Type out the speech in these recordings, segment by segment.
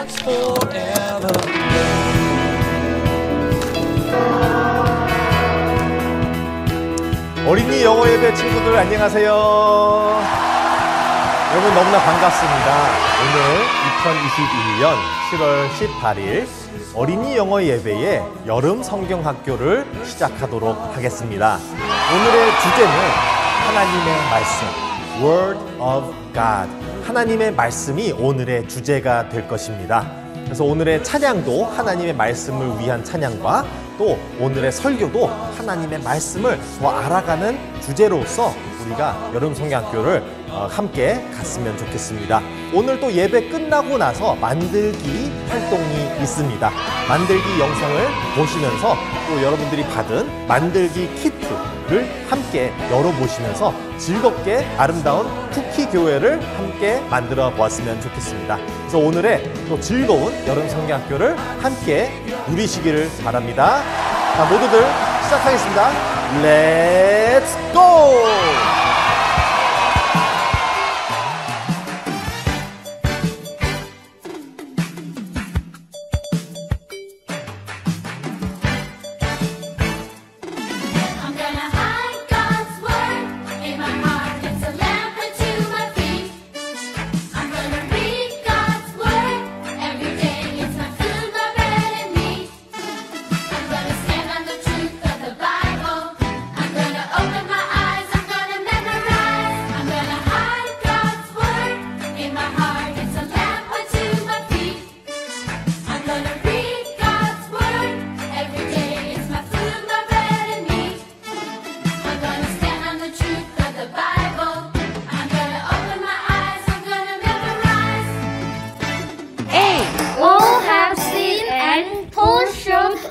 next forever. 어린이 영어 예배 친구들 안녕하세요. 여러분 너무나 반갑습니다. 오늘 2021년 7월 18일 어린이 영어 예배의 여름 성경학교를 시작하도록 하겠습니다. 오늘의 주제는 하나님의 말씀, Word of God. 하나님의 말씀이 오늘의 주제가 될 것입니다. 그래서 오늘의 찬양도 하나님의 말씀을 위한 찬양과 또 오늘의 설교도 하나님의 말씀을 더 알아가는 주제로서 우리가 여름 성경학교를 함께 갔으면 좋겠습니다. 오늘 또 예배 끝나고 나서 만들기 활동이 있습니다. 만들기 영상을 보시면서 또 여러분들이 받은 만들기 키트를 함께 열어보시면서 즐겁게 아름다운 쿠키 교회를 함께 만들어 보았으면 좋겠습니다. 그래서 오늘의 또 즐거운 여름 성경학교를 함께 누리시기를 바랍니다. 자, 모두들 시작하겠습니다. 렛츠 고!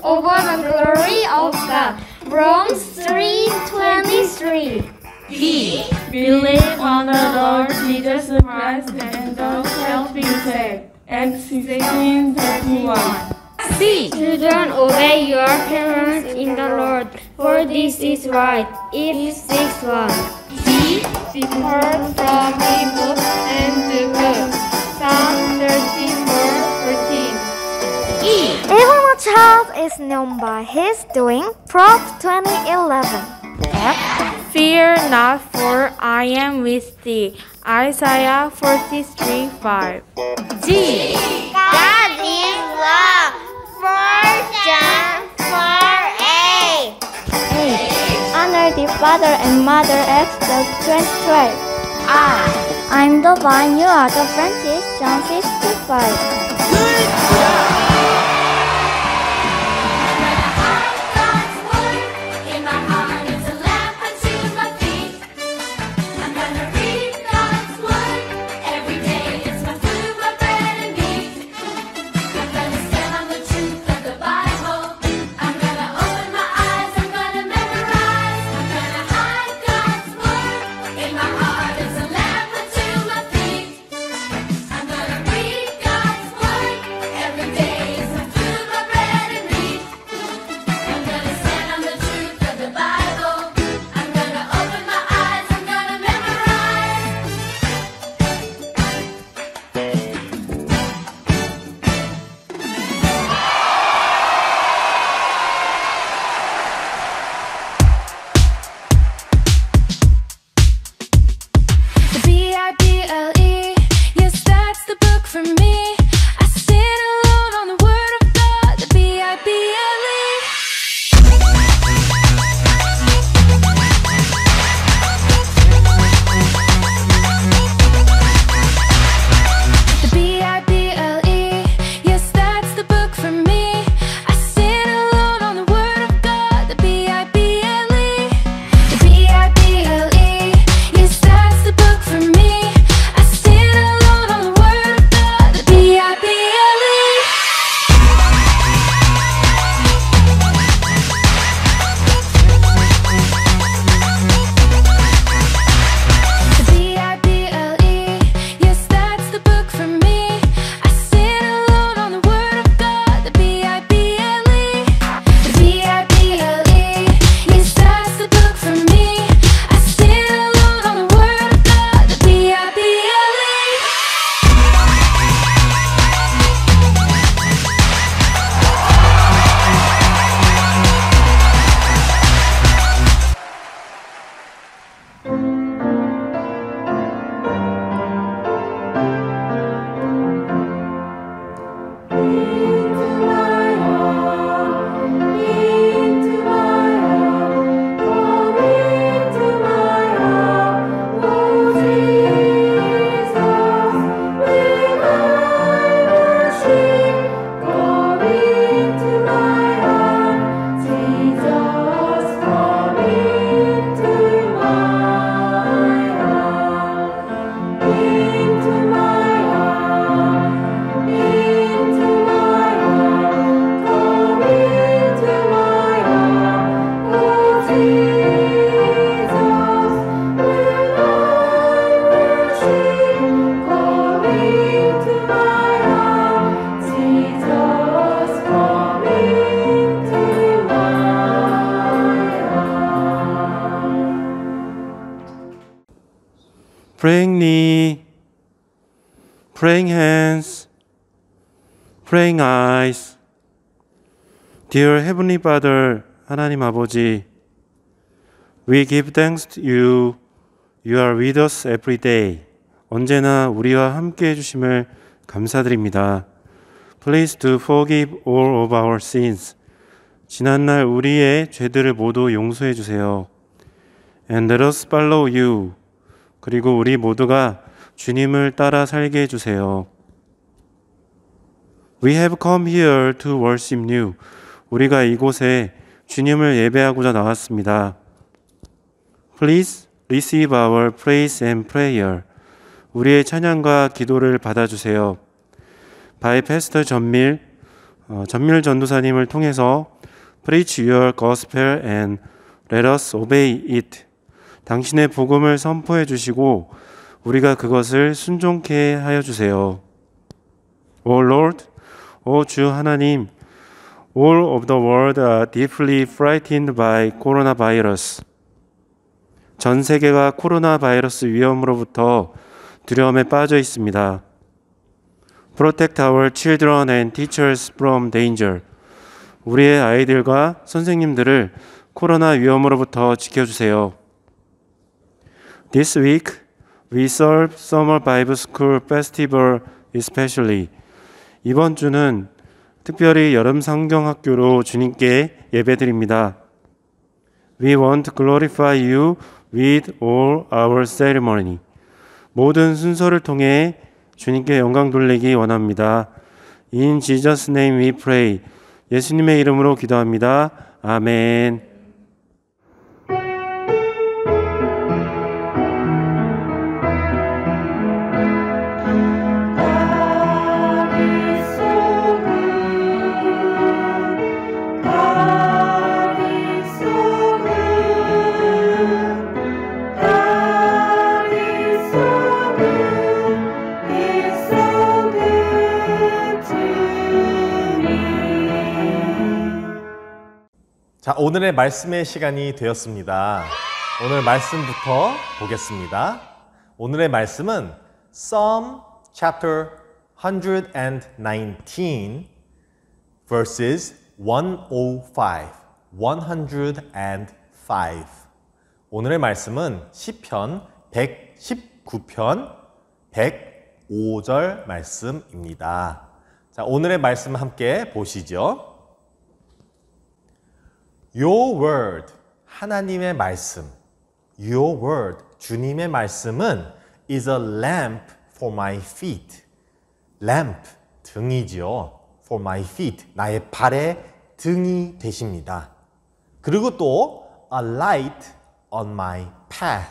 Over the glory of God. Romans 3:23. B. Believe on the Lord Jesus Christ and thou shalt be saved. Acts 16:31. C. Children, obey your parents in the Lord, for this is right. If 6:1. D. Depart from evil and do good. Psalm 34:13. E. Even a child is known by his doing. Prov 20:11. F. Fear not, for I am with thee. Isaiah 43:5. G. God is love. 1 John 4:8. Honor the father and mother. Exodus 20:12. I. I'm the vine, you are the branches. John 6:5. Good job! Every praying hands, praying eyes. Dear Heavenly Father, 하나님 아버지, we give thanks to you. You are with us every day. 언제나 우리와 함께 해주심을 감사드립니다. Please do forgive all of our sins. 지난날 우리의 죄들을 모두 용서해 주세요. And let us follow you. 그리고 우리 모두가 주님을 따라 살게 해주세요. We have come here to worship you. 우리가 이곳에 주님을 예배하고자 나왔습니다. Please receive our praise and prayer. 우리의 찬양과 기도를 받아주세요. By Pastor 전밀 전도사님을 통해서 Preach your gospel and let us obey it. 당신의 복음을 선포해 주시고 우리가 그것을 순종케 하여 주세요. O Lord, 오 주 하나님, all of the world are deeply frightened by coronavirus. 전 세계가 코로나 바이러스 위험으로부터 두려움에 빠져 있습니다. Protect our children and teachers from danger. 우리의 아이들과 선생님들을 코로나 위험으로부터 지켜주세요. This week, we serve Summer Bible School Festival especially. 이번 주는 특별히 여름 성경학교로 주님께 예배드립니다. We want to glorify you with all our ceremony. 모든 순서를 통해 주님께 영광 돌리기 원합니다. In Jesus' name we pray. 예수님의 이름으로 기도합니다. 아멘. 자, 오늘의 말씀의 시간이 되었습니다. 오늘 말씀부터 보겠습니다. 오늘의 말씀은 Psalm chapter 119 verses 105. 오늘의 말씀은 시편 119편 105절 말씀입니다. 자, 오늘의 말씀 함께 보시죠. Your word, 하나님의 말씀. Your word, 주님의 말씀은 is a lamp for my feet. lamp, 등이죠. for my feet, 나의 발의 등이 되십니다. 그리고 또 a light on my path.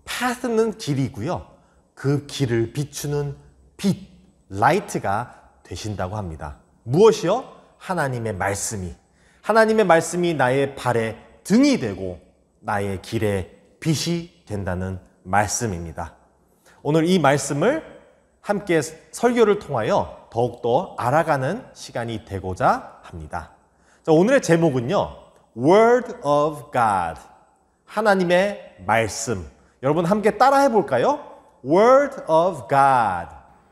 path는 길이고요. 그 길을 비추는 빛, light가 되신다고 합니다. 무엇이요? 하나님의 말씀이. 하나님의 말씀이 나의 발의 등이 되고 나의 길의 빛이 된다는 말씀입니다. 오늘 이 말씀을 함께 설교를 통하여 더욱더 알아가는 시간이 되고자 합니다. 자, 오늘의 제목은요, Word of God, 하나님의 말씀. 여러분 함께 따라 해볼까요? Word of God.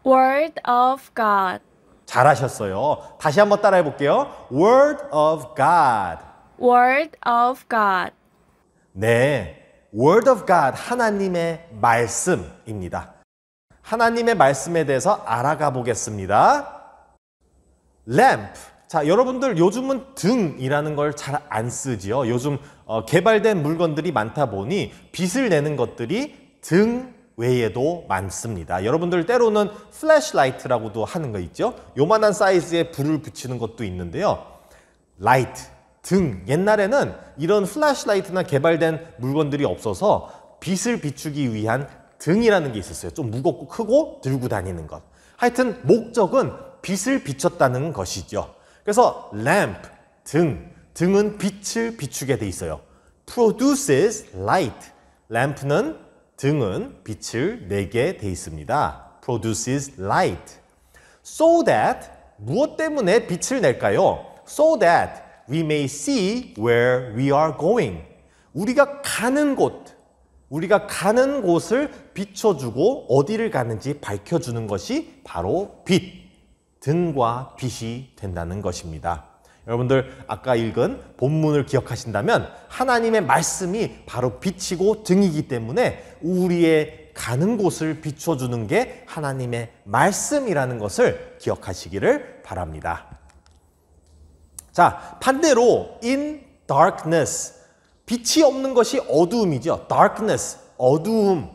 Word of God. 잘하셨어요. 다시 한번 따라 해볼게요. Word of God. Word of God. 네, Word of God, 하나님의 말씀입니다. 하나님의 말씀에 대해서 알아가 보겠습니다. Lamp. 자, 여러분들 요즘은 등이라는 걸 잘 안 쓰지요. 요즘 개발된 물건들이 많다 보니 빛을 내는 것들이 등 외에도 많습니다. 여러분들 때로는 플래시라이트라고도 하는 거 있죠. 요만한 사이즈의 불을 붙이는 것도 있는데요. 라이트, 등. 옛날에는 이런 플래시라이트나 개발된 물건들이 없어서 빛을 비추기 위한 등이라는 게 있었어요. 좀 무겁고 크고 들고 다니는 것. 하여튼 목적은 빛을 비췄다는 것이죠. 그래서 lamp, 등은 빛을 비추게 돼 있어요. produces light. lamp는 등은 빛을 내게 돼 있습니다. produces light. So that, 무엇 때문에 빛을 낼까요? So that we may see where we are going. 우리가 가는 곳, 우리가 가는 곳을 비춰주고 어디를 가는지 밝혀주는 것이 바로 빛, 등과 빛이 된다는 것입니다. 여러분들 아까 읽은 본문을 기억하신다면 하나님의 말씀이 바로 빛이고 등이기 때문에 우리의 가는 곳을 비춰주는 게 하나님의 말씀이라는 것을 기억하시기를 바랍니다. 자, 반대로 in darkness, 빛이 없는 것이 어두움이죠. darkness, 어두움.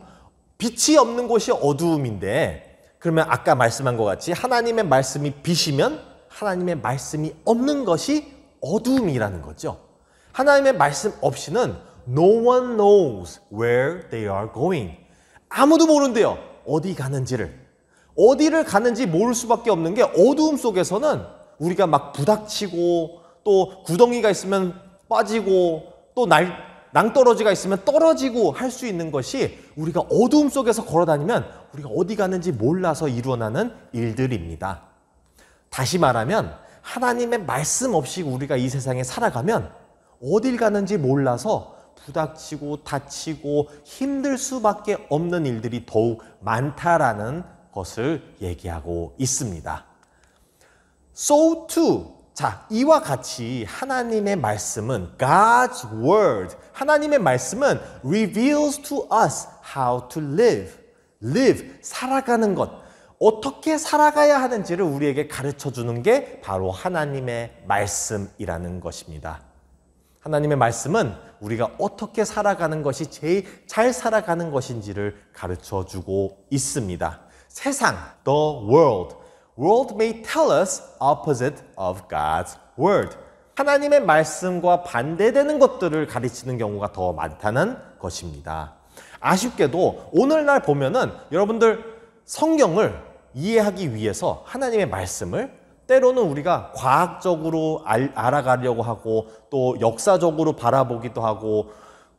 빛이 없는 곳이 어두움인데 그러면 아까 말씀한 것 같이 하나님의 말씀이 빛이면 하나님의 말씀이 없는 것이 어두움이라는 거죠. 하나님의 말씀 없이는 no one knows where they are going. 아무도 모른대요. 어디 가는지를. 어디를 가는지 모를 수밖에 없는 게 어두움 속에서는 우리가 막 부닥치고 또 구덩이가 있으면 빠지고 또 낭떠러지가 있으면 떨어지고 할 수 있는 것이 우리가 어두움 속에서 걸어다니면 우리가 어디 가는지 몰라서 일어나는 일들입니다. 다시 말하면 하나님의 말씀 없이 우리가 이 세상에 살아가면 어딜 가는지 몰라서 부닥치고 다치고 힘들 수밖에 없는 일들이 더욱 많다라는 것을 얘기하고 있습니다. So too, 자, 이와 같이 하나님의 말씀은 God's word, 하나님의 말씀은 reveals to us how to live, 살아가는 것, 어떻게 살아가야 하는지를 우리에게 가르쳐 주는 게 바로 하나님의 말씀이라는 것입니다. 하나님의 말씀은 우리가 어떻게 살아가는 것이 제일 잘 살아가는 것인지를 가르쳐 주고 있습니다. 세상, the world may tell us opposite of God's word. 하나님의 말씀과 반대되는 것들을 가르치는 경우가 더 많다는 것입니다. 아쉽게도 오늘날 보면은 여러분들 성경을 이해하기 위해서 하나님의 말씀을 때로는 우리가 과학적으로 알아가려고 하고 또 역사적으로 바라보기도 하고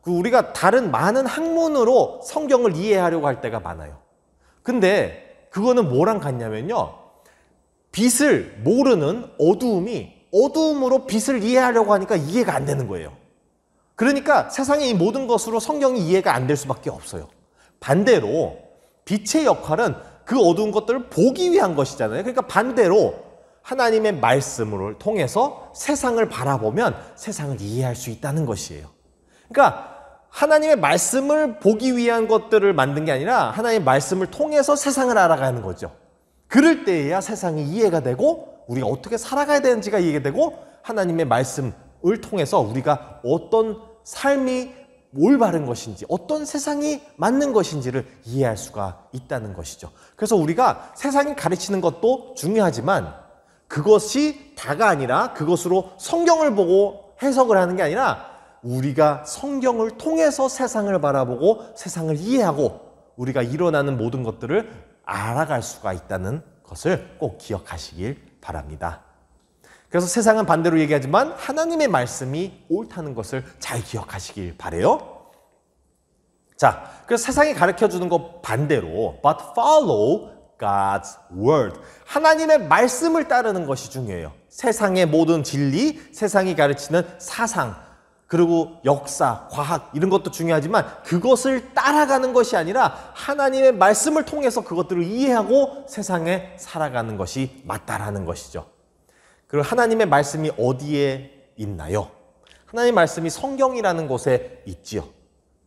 우리가 다른 많은 학문으로 성경을 이해하려고 할 때가 많아요. 근데 그거는 뭐랑 같냐면요. 빛을 모르는 어두움이 어두움으로 빛을 이해하려고 하니까 이해가 안 되는 거예요. 그러니까 세상의 이 모든 것으로 성경이 이해가 안 될 수밖에 없어요. 반대로 빛의 역할은 그 어두운 것들을 보기 위한 것이잖아요. 그러니까 반대로 하나님의 말씀을 통해서 세상을 바라보면 세상을 이해할 수 있다는 것이에요. 그러니까 하나님의 말씀을 보기 위한 것들을 만든 게 아니라 하나님의 말씀을 통해서 세상을 알아가는 거죠. 그럴 때에야 세상이 이해가 되고 우리가 어떻게 살아가야 되는지가 이해가 되고 하나님의 말씀을 통해서 우리가 어떤 삶이 올바른 것인지 어떤 세상이 맞는 것인지를 이해할 수가 있다는 것이죠. 그래서 우리가 세상이 가르치는 것도 중요하지만 그것이 다가 아니라 그것으로 성경을 보고 해석을 하는 게 아니라 우리가 성경을 통해서 세상을 바라보고 세상을 이해하고 우리가 일어나는 모든 것들을 알아갈 수가 있다는 것을 꼭 기억하시길 바랍니다. 그래서 세상은 반대로 얘기하지만 하나님의 말씀이 옳다는 것을 잘 기억하시길 바라요. 자, 그래서 세상이 가르쳐주는 것 반대로 but follow God's word. 하나님의 말씀을 따르는 것이 중요해요. 세상의 모든 진리, 세상이 가르치는 사상, 그리고 역사, 과학 이런 것도 중요하지만 그것을 따라가는 것이 아니라 하나님의 말씀을 통해서 그것들을 이해하고 세상에 살아가는 것이 맞다라는 것이죠. 그리고 하나님의 말씀이 어디에 있나요? 하나님의 말씀이 성경이라는 곳에 있지요.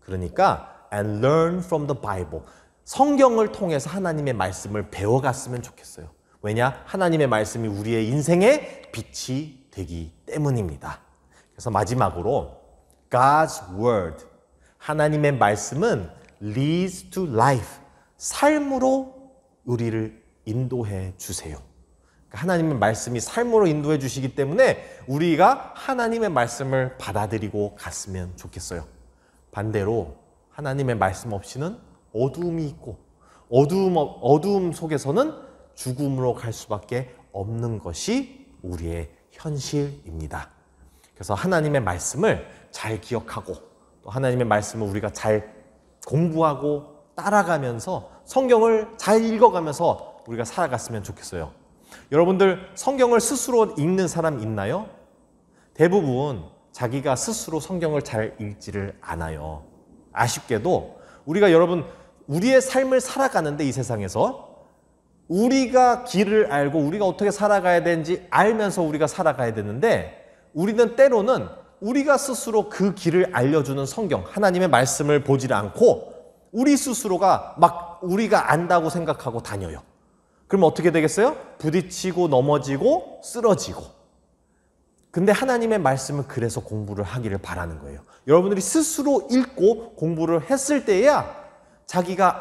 그러니까 and learn from the Bible. 성경을 통해서 하나님의 말씀을 배워갔으면 좋겠어요. 왜냐? 하나님의 말씀이 우리의 인생의 빛이 되기 때문입니다. 그래서 마지막으로 God's word, 하나님의 말씀은 leads to life, 삶으로 우리를 인도해 주세요. 하나님의 말씀이 삶으로 인도해 주시기 때문에 우리가 하나님의 말씀을 받아들이고 갔으면 좋겠어요. 반대로 하나님의 말씀 없이는 어두움이 있고 어두움 속에서는 죽음으로 갈 수밖에 없는 것이 우리의 현실입니다. 그래서 하나님의 말씀을 잘 기억하고 또 하나님의 말씀을 우리가 잘 공부하고 따라가면서 성경을 잘 읽어가면서 우리가 살아갔으면 좋겠어요. 여러분들 성경을 스스로 읽는 사람 있나요? 대부분 자기가 스스로 성경을 잘 읽지를 않아요. 아쉽게도 우리가 여러분 우리의 삶을 살아가는데 이 세상에서 우리가 길을 알고 우리가 어떻게 살아가야 되는지 알면서 우리가 살아가야 되는데 우리는 때로는 우리가 스스로 그 길을 알려주는 성경, 하나님의 말씀을 보질 않고 우리 스스로가 막 우리가 안다고 생각하고 다녀요. 그럼 어떻게 되겠어요? 부딪히고 넘어지고 쓰러지고. 근데 하나님의 말씀은 그래서 공부를 하기를 바라는 거예요. 여러분들이 스스로 읽고 공부를 했을 때야 자기가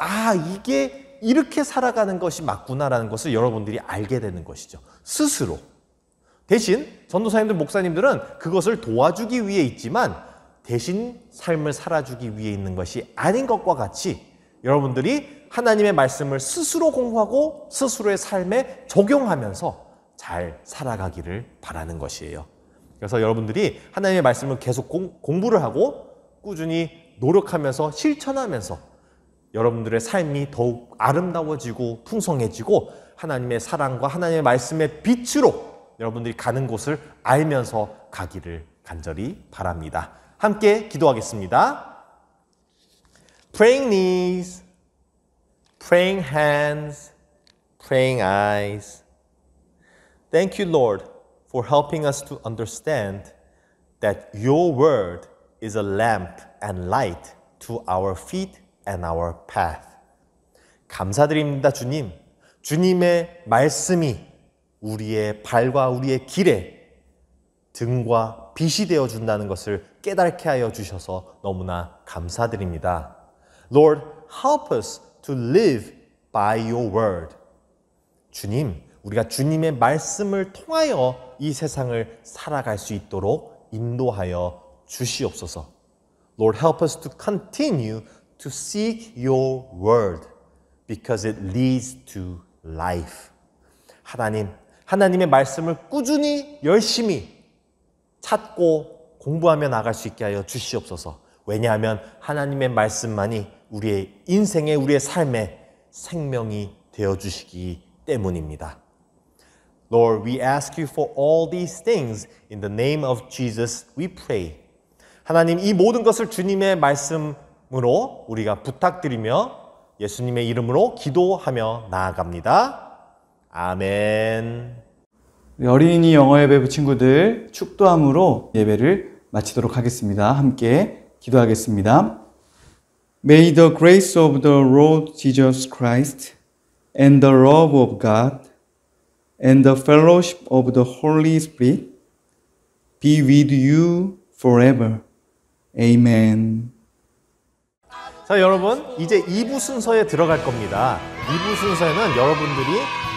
이게 이렇게 살아가는 것이 맞구나라는 것을 여러분들이 알게 되는 것이죠. 스스로. 대신 전도사님들, 목사님들은 그것을 도와주기 위해 있지만 대신 삶을 살아주기 위해 있는 것이 아닌 것과 같이 여러분들이 하나님의 말씀을 스스로 공부하고 스스로의 삶에 적용하면서 잘 살아가기를 바라는 것이에요. 그래서 여러분들이 하나님의 말씀을 계속 공부를 하고 꾸준히 노력하면서 실천하면서 여러분들의 삶이 더욱 아름다워지고 풍성해지고 하나님의 사랑과 하나님의 말씀의 빛으로 여러분들이 가는 곳을 알면서 가기를 간절히 바랍니다. 함께 기도하겠습니다. Praying knees, praying hands, praying eyes. Thank you, Lord, for helping us to understand that your word is a lamp and light to our feet and our path. 감사드립니다, 주님. 주님의 말씀이 우리의 발과 우리의 길에 등과 빛이 되어 준다는 것을 깨닫게 하여 주셔서 너무나 감사드립니다. Lord, help us to live by your word. 주님, 우리가 주님의 말씀을 통하여 이 세상을 살아갈 수 있도록 인도하여 주시옵소서. Lord, help us to continue to seek your word because it leads to life. 하나님의 말씀을 꾸준히 열심히 찾고 공부하며 나갈 수 있게 하여 주시옵소서. 왜냐하면 하나님의 말씀만이 우리의 인생에 우리의 삶에 생명이 되어주시기 때문입니다. Lord, we ask you for all these things in the name of Jesus we pray. 하나님, 이 모든 것을 주님의 말씀으로 우리가 부탁드리며 예수님의 이름으로 기도하며 나아갑니다. 아멘. 우리 어린이 영어 예배 친구들 축도함으로 예배를 마치도록 하겠습니다. 함께 기도하겠습니다. May the grace of the Lord Jesus Christ and the love of God and the fellowship of the Holy Spirit be with you forever. Amen. 자, 여러분, 이제 2부 순서에 들어갈 겁니다. 2부 순서에는 여러분들이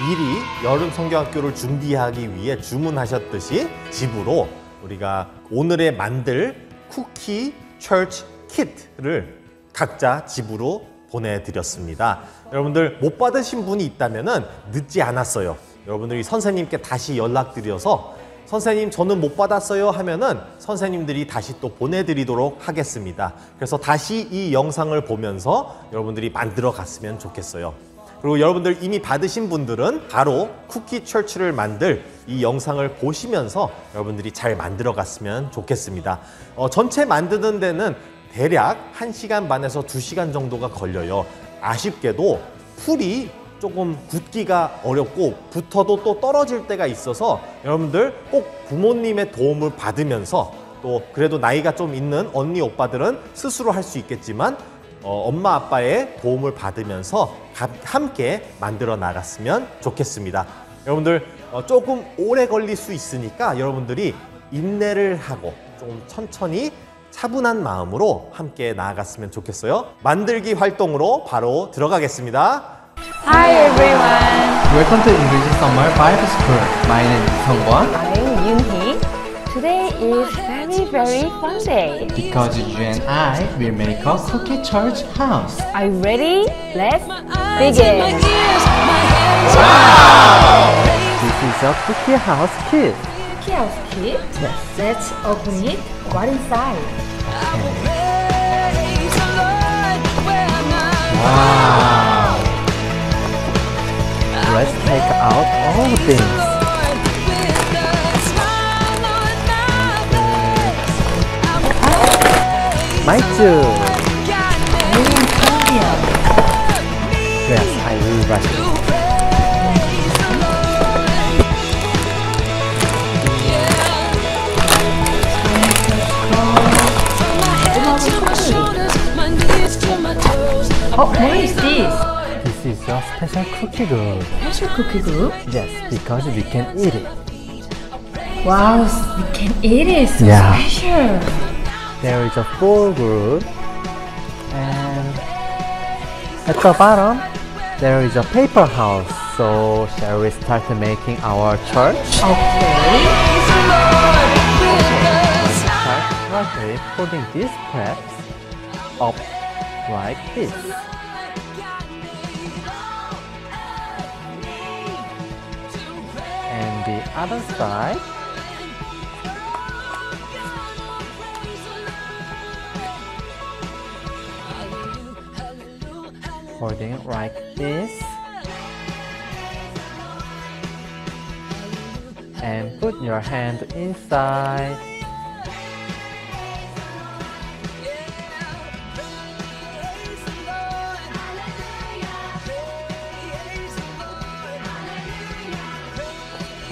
미리 여름 성경학교를 준비하기 위해 주문하셨듯이 집으로 우리가 오늘의 만들 쿠키 철치 키트를 각자 집으로 보내드렸습니다. 여러분들 못 받으신 분이 있다면 늦지 않았어요. 여러분들이 선생님께 다시 연락드려서 선생님 저는 못 받았어요 하면은 선생님들이 다시 또 보내드리도록 하겠습니다. 그래서 다시 이 영상을 보면서 여러분들이 만들어 갔으면 좋겠어요. 그리고 여러분들 이미 받으신 분들은 바로 쿠키 철치를 만들 이 영상을 보시면서 여러분들이 잘 만들어 갔으면 좋겠습니다. 전체 만드는 데는 대략 1시간 반에서 2시간 정도가 걸려요. 아쉽게도 풀이 조금 굳기가 어렵고 붙어도 또 떨어질 때가 있어서 여러분들 꼭 부모님의 도움을 받으면서 또 그래도 나이가 좀 있는 언니 오빠들은 스스로 할 수 있겠지만 엄마 아빠의 도움을 받으면서 함께 만들어 나갔으면 좋겠습니다. 여러분들 조금 오래 걸릴 수 있으니까 여러분들이 인내를 하고 좀 천천히 차분한 마음으로 함께 나아갔으면 좋겠어요. 만들기 활동으로 바로 들어가겠습니다. Hi everyone! Welcome to English Summer Bible School. My name is Sungwon. I'm Yoonhee. Today is very fun day. Because you and I will make a cookie church house. Are you ready? Let's begin! Wow! This is a cookie house kit. Cookie house kit? Yes. Let's open it. What inside? Wow! Let's take out all the things. My too. Oh, what is this? This is a special cookie group. Special cookie group? Yes, because we can eat it. Wow, we can eat it. So Yeah. special. There is a 4 group, and at the bottom there is a paper house. So shall we start making our church? Okay. Start right putting these flaps up like this. And the other side. Holding it like this. And put your hand inside.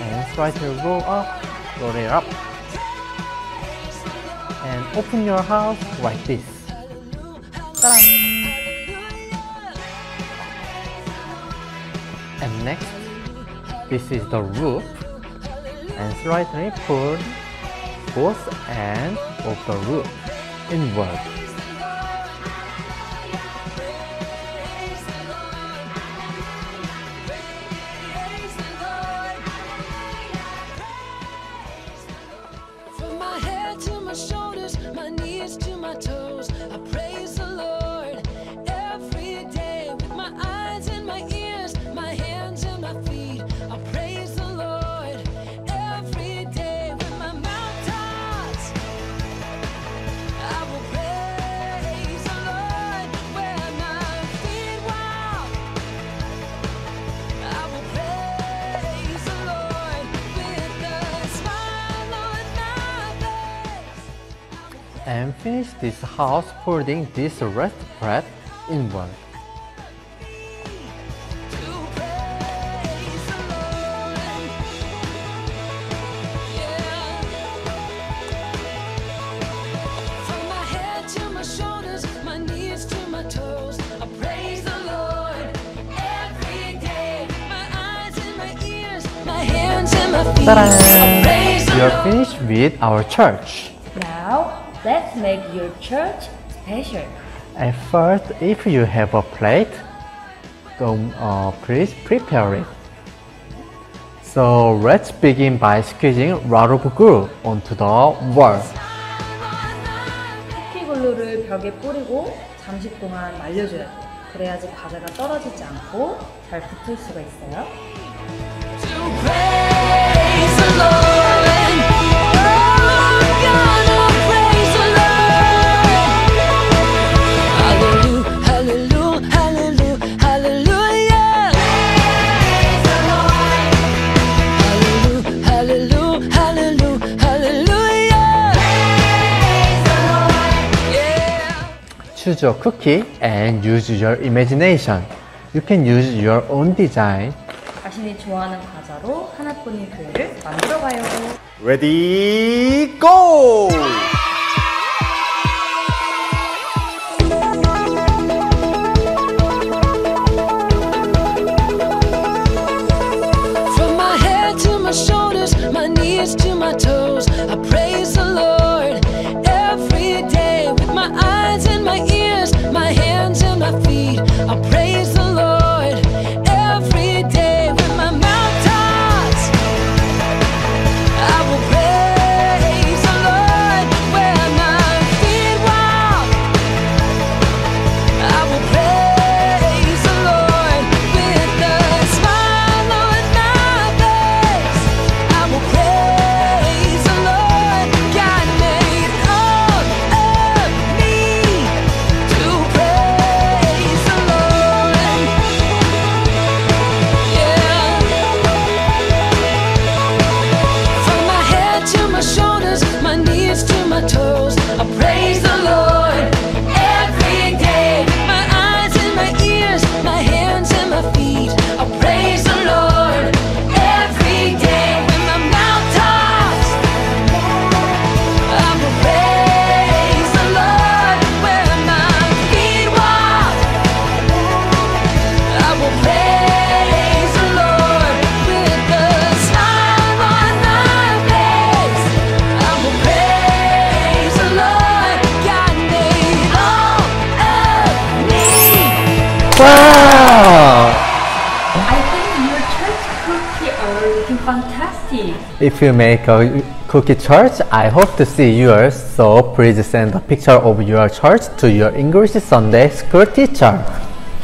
And try to roll it up. And open your house like this. Ta-da! And next, this is the roof. And slightly pull both ends of the roof inward. From my head to my shoulders, my knees to my toes, I praise the Lord every day with my eyes and my ears, my hands and my feet. I praise the Lord every day with my mouth talks. I will praise the Lord where my feet walk. I will praise the Lord with a smile on my face. And finish this house putting this rest bread inward. From my head to my shoulders, my knees to my toes, I praise the Lord every day. My eyes and my ears, my hands and my feet. I praise the We are Lord. finished with our church. Now, let's make your church special. At first, if you have a plate, please prepare it. So let's begin by squeezing a lot of glue onto the wall. 쿠키글루를 벽에 뿌리고 잠시 동안 말려줘야 돼요. 그래야지 과자가 떨어지지 않고 잘 붙을 수가 있어요. Praise the Lord. I'm gonna praise the Lord. Hallelujah, hallelujah, hallelujah, hallelujah. Praise the Lord. Hallelujah, hallelujah, hallelujah. Praise the Lord. Yeah. Choose a cookie and use your imagination. You can use your own design. 자신이 좋아하는 과자로 하나뿐인 교회를 만들어봐요. Ready, go! From my head to my shoulders, my knees to my toes, I praise the Lord every day with my eyes and my ears, my hands and my feet. I praise the Lord every day with my mouth talks. I will praise the Lord where my feet walk. I will praise the Lord with a smile on my face. I will praise the Lord. God made all of me. You're looking fantastic. If you make a cookie church, I hope to see yours. So please send a picture of your church to your English Sunday school teacher.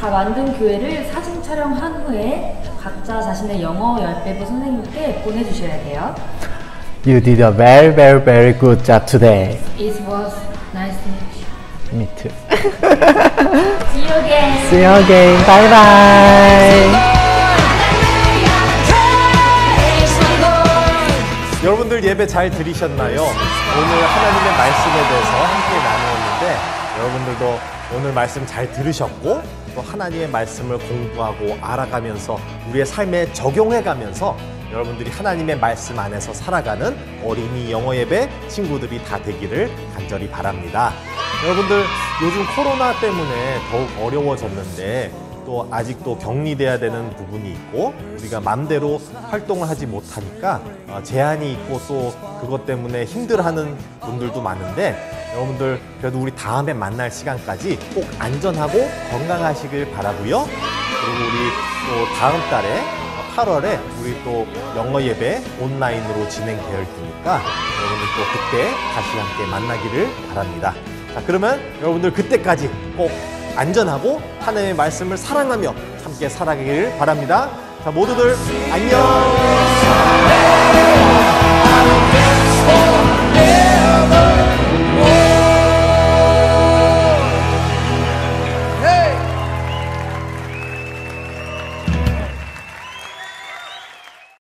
다 만든 교회를 사진 촬영한 후에 각자 자신의 영어 10배부 선생님께 보내주셔야 돼요. You did a very, very, very good job today. It was nice to meet you. Me too. See you again. See you again. Bye bye. 여러분들 예배 잘 들으셨나요? 오늘 하나님의 말씀에 대해서 함께 나누었는데 여러분들도 오늘 말씀 잘 들으셨고 또 하나님의 말씀을 공부하고 알아가면서 우리의 삶에 적용해가면서 여러분들이 하나님의 말씀 안에서 살아가는 어린이 영어 예배 친구들이 다 되기를 간절히 바랍니다. 여러분들 요즘 코로나 때문에 더욱 어려워졌는데 또 아직도 격리돼야 되는 부분이 있고 우리가 맘대로 활동을 하지 못하니까 제한이 있고 또 그것 때문에 힘들어하는 분들도 많은데 여러분들 그래도 우리 다음에 만날 시간까지 꼭 안전하고 건강하시길 바라고요. 그리고 우리 또 다음 달에 8월에 우리 또 영어 예배 온라인으로 진행되어 있으니까 여러분들 또 그때 다시 함께 만나기를 바랍니다. 자, 그러면 여러분들 그때까지 꼭 안전하고 하나님의 말씀을 사랑하며 함께 살아가기를 바랍니다. 자, 모두들 안녕!